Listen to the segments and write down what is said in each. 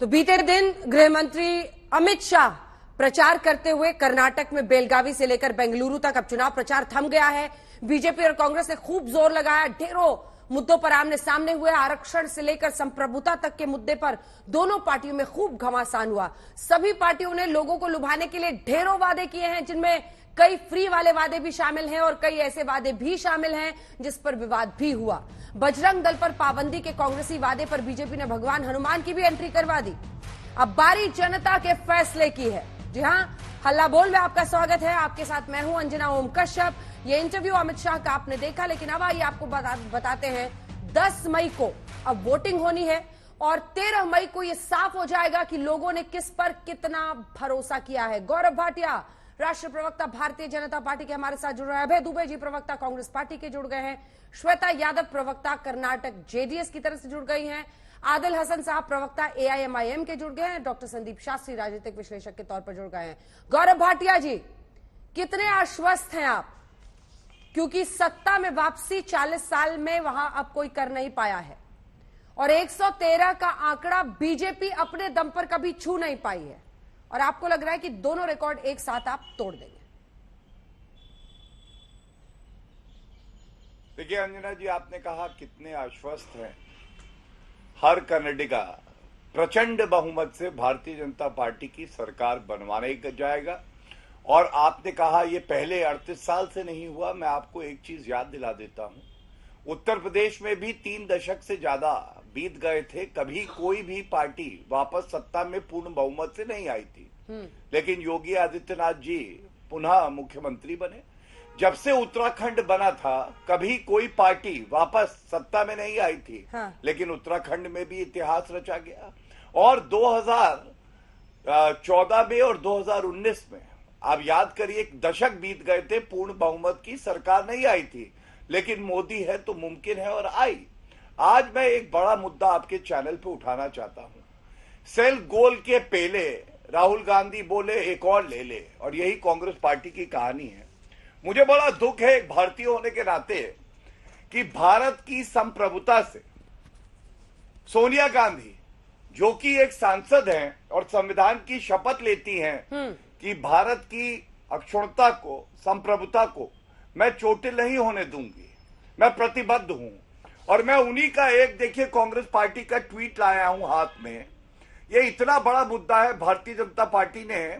तो बीते दिन गृह मंत्री अमित शाह प्रचार करते हुए कर्नाटक में बेलगावी से लेकर बेंगलुरु तक अब चुनाव प्रचार थम गया है। बीजेपी और कांग्रेस ने खूब जोर लगाया, ढेरों मुद्दों पर आमने सामने हुए। आरक्षण से लेकर संप्रभुता तक के मुद्दे पर दोनों पार्टियों में खूब घमासान हुआ। सभी पार्टियों ने लोगों को लुभाने के लिए ढेरों वादे किए हैं, जिनमें कई फ्री वाले वादे भी शामिल हैं और कई ऐसे वादे भी शामिल हैं जिस पर विवाद भी हुआ। बजरंग दल पर पाबंदी के कांग्रेसी वादे पर बीजेपी ने भगवान हनुमान की भी एंट्री करवा दी। अब बारी जनता के फैसले की है। जी हां, हल्ला बोल में आपका स्वागत है। आपके साथ मैं हूं अंजना ओम कश्यप। ये इंटरव्यू अमित शाह का आपने देखा, लेकिन अब आइए आपको बताते हैं 10 मई को अब वोटिंग होनी है और 13 मई को यह साफ हो जाएगा कि लोगों ने किस पर कितना भरोसा किया है। गौरव भाटिया, राष्ट्रीय प्रवक्ता भारतीय जनता पार्टी के हमारे साथ जुड़ रहे हैं। अभय दुबे जी प्रवक्ता कांग्रेस पार्टी के जुड़ गए हैं। श्वेता यादव प्रवक्ता कर्नाटक जेडीएस की तरफ से जुड़ गई हैं। आदिल हसन साहब प्रवक्ता एआईएमआईएम के जुड़ गए हैं। डॉक्टर संदीप शास्त्री राजनीतिक विश्लेषक के तौर पर जुड़ गए हैं। गौरव भाटिया जी, कितने आश्वस्त हैं आप, क्योंकि सत्ता में वापसी 40 साल में वहां अब कोई कर नहीं पाया है और 113 का आंकड़ा बीजेपी अपने दम पर कभी छू नहीं पाई है और आपको लग रहा है कि दोनों रिकॉर्ड एक साथ आप तोड़ देंगे? देखिए अंजना जी, आपने कहा कितने आश्वस्त हैं। हर कर्नाटका प्रचंड बहुमत से भारतीय जनता पार्टी की सरकार बनवाने जाएगा और आपने कहा ये पहले 38 साल से नहीं हुआ। मैं आपको एक चीज याद दिला देता हूं, उत्तर प्रदेश में भी 3 दशक से ज्यादा बीत गए थे, कभी कोई भी पार्टी वापस सत्ता में पूर्ण बहुमत से नहीं आई थी। लेकिन योगी आदित्यनाथ जी पुनः मुख्यमंत्री बने। जब से उत्तराखंड बना था, कभी कोई पार्टी वापस सत्ता में नहीं आई थी। हाँ। लेकिन उत्तराखंड में भी इतिहास रचा गया और 2014 में और 2019 में आप याद करिए, एक दशक बीत गए थे, पूर्ण बहुमत की सरकार नहीं आई थी। लेकिन मोदी है तो मुमकिन है और आई। आज मैं एक बड़ा मुद्दा आपके चैनल पे उठाना चाहता हूं। सेल्फ गोल के पहले राहुल गांधी बोले एक और ले ले, और यही कांग्रेस पार्टी की कहानी है। मुझे बड़ा दुख है एक भारतीय होने के नाते कि भारत की संप्रभुता से सोनिया गांधी, जो कि एक सांसद हैं और संविधान की शपथ लेती हैं कि भारत की अक्षुण्णता को, संप्रभुता को मैं चोटिल नहीं होने दूंगी, मैं प्रतिबद्ध हूं। और मैं उन्हीं का एक, देखिए, कांग्रेस पार्टी का ट्वीट लाया हूं हाथ में। ये इतना बड़ा मुद्दा है, भारतीय जनता पार्टी ने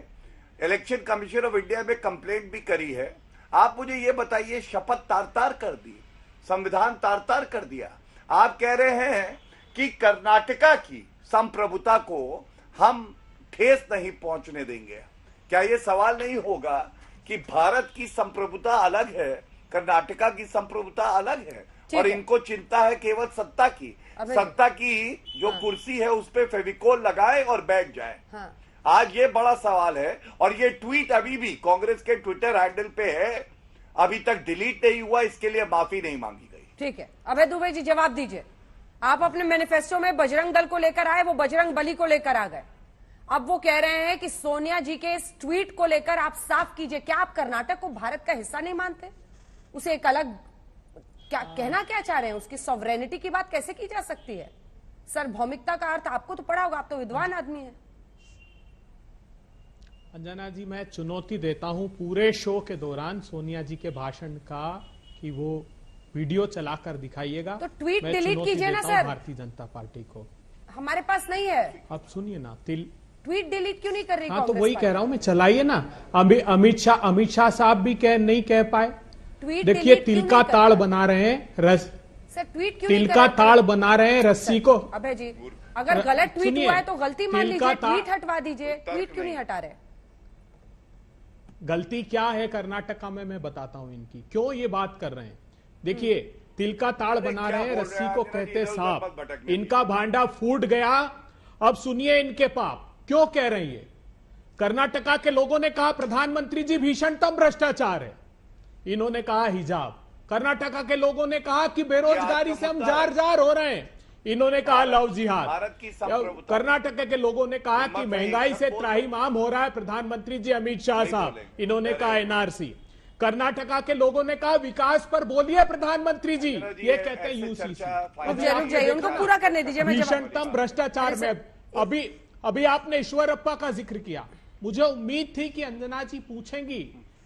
इलेक्शन कमीशन ऑफ इंडिया में कंप्लेंट भी करी है। आप मुझे ये बताइए, शपथ तार-तार कर दी, संविधान तार-तार कर दिया। आप कह रहे हैं कि कर्नाटका की संप्रभुता को हम ठेस नहीं पहुंचने देंगे। क्या ये सवाल नहीं होगा कि भारत की संप्रभुता अलग है, कर्नाटका की संप्रभुता अलग है और इनको चिंता है केवल सत्ता की। सत्ता की जो कुर्सी है उस पे फेविकोल लगाए और बैठ जाए। हाँ। आज ये बड़ा सवाल है और ये ट्वीट अभी भी कांग्रेस के ट्विटर हैंडल पे है, अभी तक डिलीट नहीं हुआ, इसके लिए माफी नहीं मांगी गई। ठीक है, अभय दुबे जी जवाब दीजिए। आप अपने मैनिफेस्टो में बजरंग दल को लेकर आए, वो बजरंग बली को लेकर आ गए। अब वो कह रहे हैं कि सोनिया जी के इस ट्वीट को लेकर आप साफ कीजिए, क्या आप कर्नाटक को भारत का हिस्सा नहीं मानते? उसे एक अलग, क्या कहना क्या चाह रहे हैं? उसकी सॉवरेनिटी की बात कैसे की जा सकती है? सार्वभौमिकता का अर्थ आपको तो पढ़ा होगा, आप तो विद्वान आदमी हैं। अंजना जी, मैं चुनौती देता हूं पूरे शो के दौरान सोनिया जी के भाषण का कि वो वीडियो चलाकर दिखाइएगा। तो ट्वीट डिलीट कीजिए ना सर, भारतीय जनता पार्टी को। हमारे पास नहीं है। आप सुनिए ना, ट्वीट डिलीट क्यों नहीं कर रही? हाँ, तो वही कह रहा हूं मैं, चलाइए ना। अमित शाह साहब भी नहीं कह पाए। देखिए, तिल का ताड़ बना रहे हैं, सर ट्वीट क्यों तिल का ताड़ बना रहे हैं रस्सी को। अभय जी, अगर गलत ट्वीट हुआ है तो गलती मान लीजिए, ट्वीट हटवा दीजिए। ट्वीट क्यों नहीं हटा रहे? गलती क्या है कर्नाटका में, मैं बताता हूं इनकी, क्यों ये बात कर रहे हैं। देखिए, तिल का ताड़ बना रहे हैं, रस्सी को कहते सांप। इनका भांडा फूट गया, अब सुनिए इनके पाप क्यों कह रहे हैं। कर्नाटका के लोगों ने कहा प्रधानमंत्री जी भीषणतम भ्रष्टाचार है, इन्होंने कहा हिजाब। कर्नाटका के लोगों ने कहा कि बेरोजगारी से हम जार हो रहे हैं, इन्होंने कहा लव जिहाद। कर्नाटक के लोगों ने कहा कि महंगाई से त्राहिमाम हो रहा है प्रधानमंत्री जी अमित शाह साहब, इन्होंने कहा एनआरसी। कर्नाटका के लोगों ने कहा विकास पर बोलिए प्रधानमंत्री जी, ये कहते हैं यूसीसी। उनको पूरा करने दीजिए। भीषणतम भ्रष्टाचार में अभी अभी आपने ईश्वरप्पा का जिक्र किया, मुझे उम्मीद थी कि अंजना जी पूछेंगी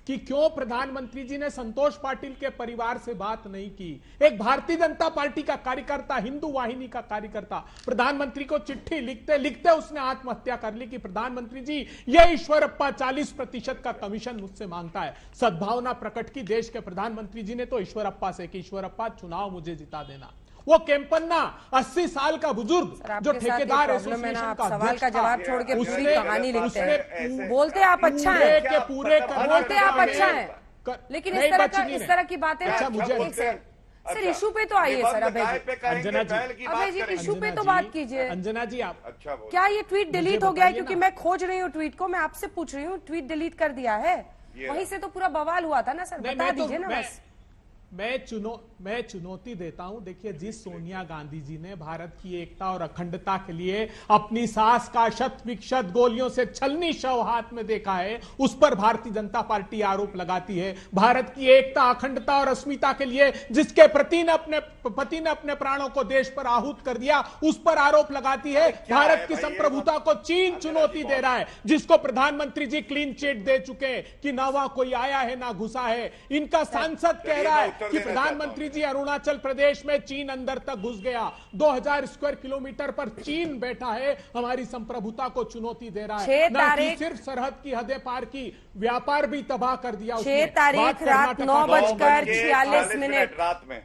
कि क्यों प्रधानमंत्री जी ने संतोष पाटिल के परिवार से बात नहीं की। एक भारतीय जनता पार्टी का कार्यकर्ता, हिंदू वाहिनी का कार्यकर्ता, प्रधानमंत्री को चिट्ठी लिखते लिखते उसने आत्महत्या कर ली कि प्रधानमंत्री जी ये ईश्वरप्पा 40% का कमीशन मुझसे मांगता है। सद्भावना प्रकट की देश के प्रधानमंत्री जी ने तो ईश्वरप्पा से कि ईश्वरप्पा चुनाव मुझे जिता देना। वो केम्पन्ना 80 साल का बुजुर्ग जो ठेकेदार एसोसिएशन का सवाल का जवाब छोड़ के पूरी कहानी लिखते हैं। उसने बोलते आप अच्छा है, के पूरे बोलते आप अच्छा है, लेकिन इस तरह की बातें अच्छा, मुझे सर इशू पे तो आइए सर। अंजना जी, अभय जी इशू पे तो बात कीजिए। अंजना जी आप अच्छा क्या ये ट्वीट डिलीट हो गया है? क्योंकि ना। मैं खोज रही हूँ ट्वीट को, मैं आपसे पूछ रही हूँ ट्वीट डिलीट कर दिया है, वहीं से तो पूरा बवाल हुआ था ना सर, बता दीजिए ना बस। मैं चुनौती देता हूं। देखिए, जिस सोनिया गांधी जी ने भारत की एकता और अखंडता के लिए अपनी सास का शत विक्षत गोलियों से छलनी शव हाथ में देखा है, उस पर भारतीय जनता पार्टी आरोप लगाती है। भारत की एकता, अखंडता और अस्मिता के लिए जिसके पति ने अपने प्राणों को देश पर आहूत कर दिया, उस पर आरोप लगाती है। भारत की संप्रभुता को चीन चुनौती दे रहा है, जिसको प्रधानमंत्री जी क्लीन चिट दे चुके कि ना वहां कोई आया है ना घुसा है। इनका सांसद कह रहा है कि प्रधानमंत्री जी अरुणाचल प्रदेश में चीन अंदर तक घुस गया, 2000 स्क्वायर किलोमीटर पर चीन बैठा है, हमारी संप्रभुता को चुनौती दे रहा है। ना कि सिर्फ सरहद की हदें पार की, व्यापार भी तबाह कर दिया। 6 तारीख रात 9:46 रात में